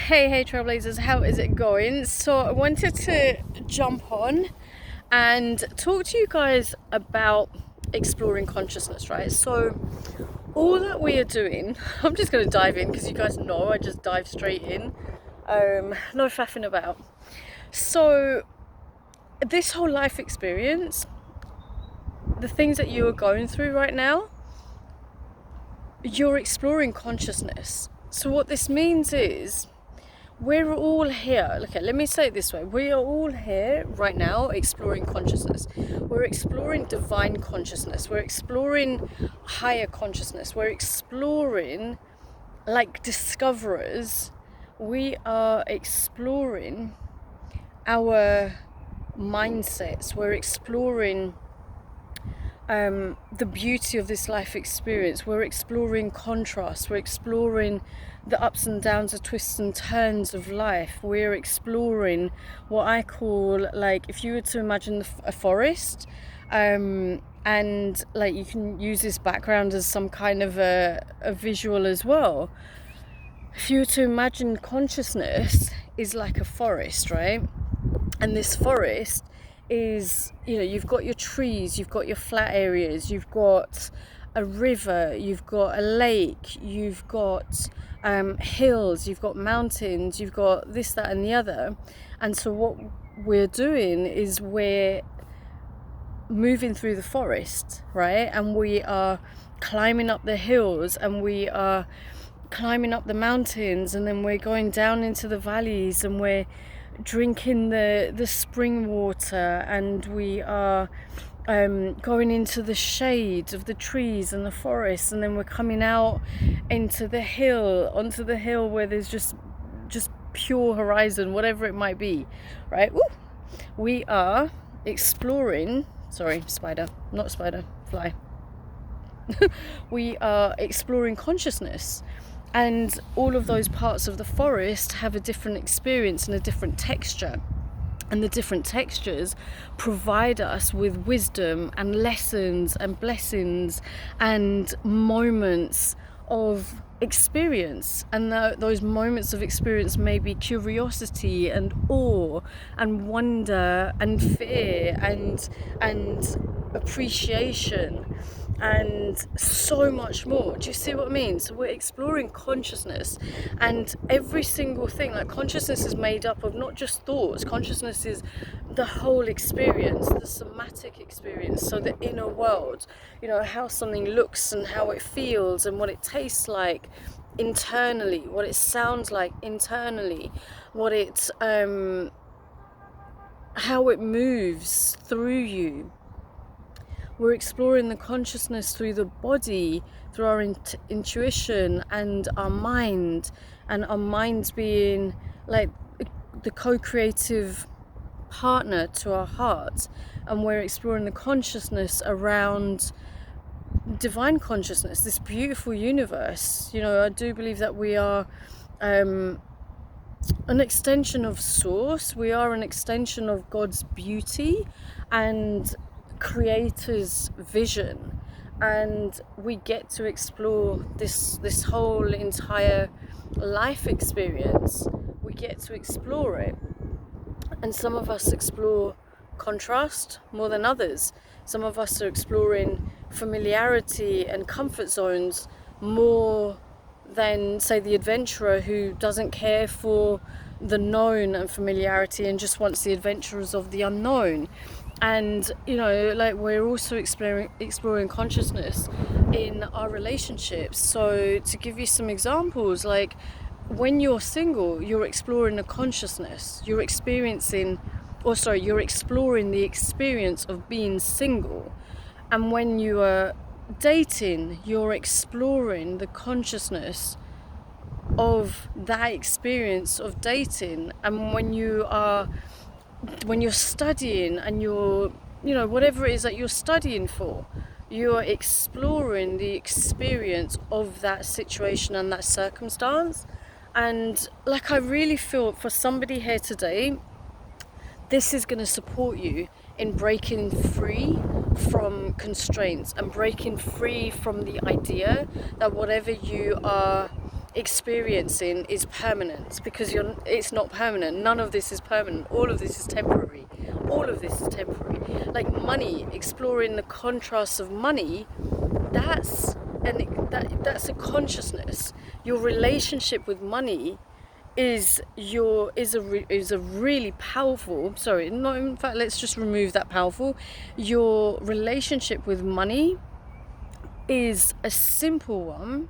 Hey Trailblazers, how is it going? So I wanted to jump on and talk to you guys about exploring consciousness, right? So all that we are doing, I'm just going to dive in because you guys know I just dive straight in. No faffing about. So this whole life experience, the things that you are going through right now, you're exploring consciousness. So what this means is we're all here. Okay, let me say it this way. We are all here right now exploring consciousness. We're exploring divine consciousness. We're exploring higher consciousness. We're exploring, like discoverers, we are exploring our mindsets. We're exploring the beauty of this life experience. We're exploring contrast. We're exploring the ups and downs, the twists and turns of life. We're exploring what I call, like, if you were to imagine a forest, and like you can use this background as some kind of a visual as well. If you were to imagine consciousness is like a forest, right? And this forest is, you've got your trees, you've got your flat areas, you've got a river, you've got a lake, you've got hills, you've got mountains, you've got this, that and the other. And so what we're doing is we're moving through the forest, right? And we are climbing up the hills, and we are climbing up the mountains, and then we're going down into the valleys, and we're drinking the spring water, and we are going into the shade of the trees and the forest, and then we're coming out onto the hill where there's just pure horizon, whatever it might be, right? Woo! We are exploring, fly. We are exploring consciousness. And all of those parts of the forest have a different experience and a different texture. And the different textures provide us with wisdom and lessons and blessings and moments of experience. And those moments of experience may be curiosity and awe and wonder and fear and appreciation and so much more. Do you see what I mean? So we're exploring consciousness, and every single thing, like, consciousness is made up of not just thoughts. Consciousness is the whole experience, the somatic experience, so the inner world, how something looks and how it feels and what it tastes like internally, what it sounds like internally, what it how it moves through you. We're exploring the consciousness through the body, through our intuition and our mind, and our minds being like the co-creative partner to our heart. And we're exploring the consciousness around divine consciousness, this beautiful universe. I do believe that we are an extension of Source. We are an extension of God's beauty and Creator's vision, and we get to explore this whole entire life experience. We get to explore it, and some of us explore contrast more than others. Some of us are exploring familiarity and comfort zones more than, say, the adventurer who doesn't care for the known and familiarity and just wants the adventures of the unknown. And like, we're also exploring consciousness in our relationships. So to give you some examples, like, when you're single, you're exploring a consciousness. You're exploring the experience of being single. And when you are dating, you're exploring the consciousness of that experience of dating. And when you're studying, and you're whatever it is that you're studying for, you're exploring the experience of that situation and that circumstance. And, like, I really feel for somebody here today, this is going to support you in breaking free from constraints and breaking free from the idea that whatever you are experiencing is permanent, because it's not permanent. None of this is permanent. All of this is temporary. All of this is temporary. Like money, exploring the contrasts of money, that's a consciousness. Your relationship with money is a really powerful, sorry, not in fact, let's just remove that powerful. Your relationship with money is a simple one,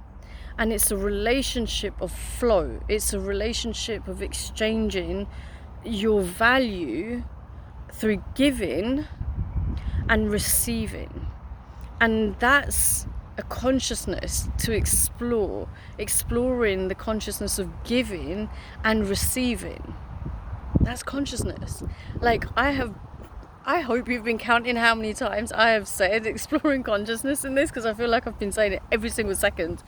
and it's a relationship of flow. It's a relationship of exchanging your value through giving and receiving. And that's a consciousness to exploring the consciousness of giving and receiving. That's consciousness. Like, I hope you've been counting how many times I have said exploring consciousness in this, because I feel like I've been saying it every single second.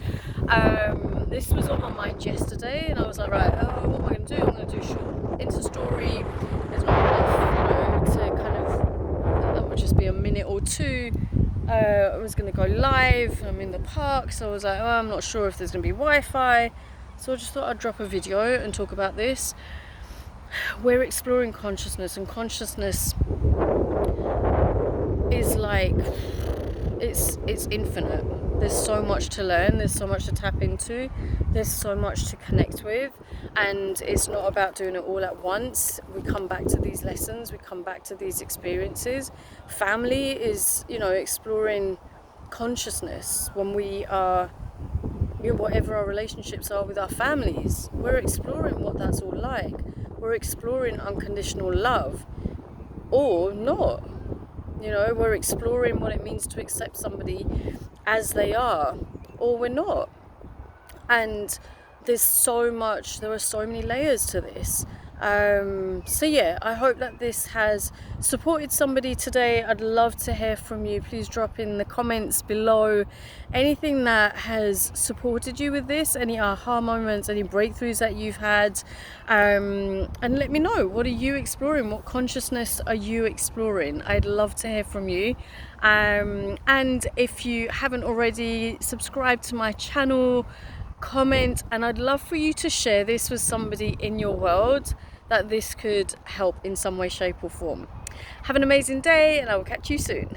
This was on my mind yesterday, and I was like, right, what am I going to do? I'm going to do a short Insta story. There's not enough, to kind of, that would just be a minute or two. I was going to go live. I'm in the park, so I was like, I'm not sure if there's going to be Wi-Fi. So I just thought I'd drop a video and talk about this. We're exploring consciousness, and consciousness is like, it's infinite. There's so much to learn, there's so much to tap into, there's so much to connect with, and it's not about doing it all at once. We come back to these lessons, we come back to these experiences. Family is, exploring consciousness. When we are, whatever our relationships are with our families, we're exploring what that's all like. We're exploring unconditional love, or not. We're exploring what it means to accept somebody as they are, or we're not. And there are so many layers to this. So yeah, I hope that this has supported somebody today. I'd love to hear from you. Please drop in the comments below anything that has supported you with this, any aha moments, any breakthroughs that you've had, and let me know, what are you exploring? What consciousness are you exploring? I'd love to hear from you. And if you haven't already, subscribe to my channel, comment, and I'd love for you to share this with somebody in your world that this could help in some way, shape or form. Have an amazing day, and I will catch you soon.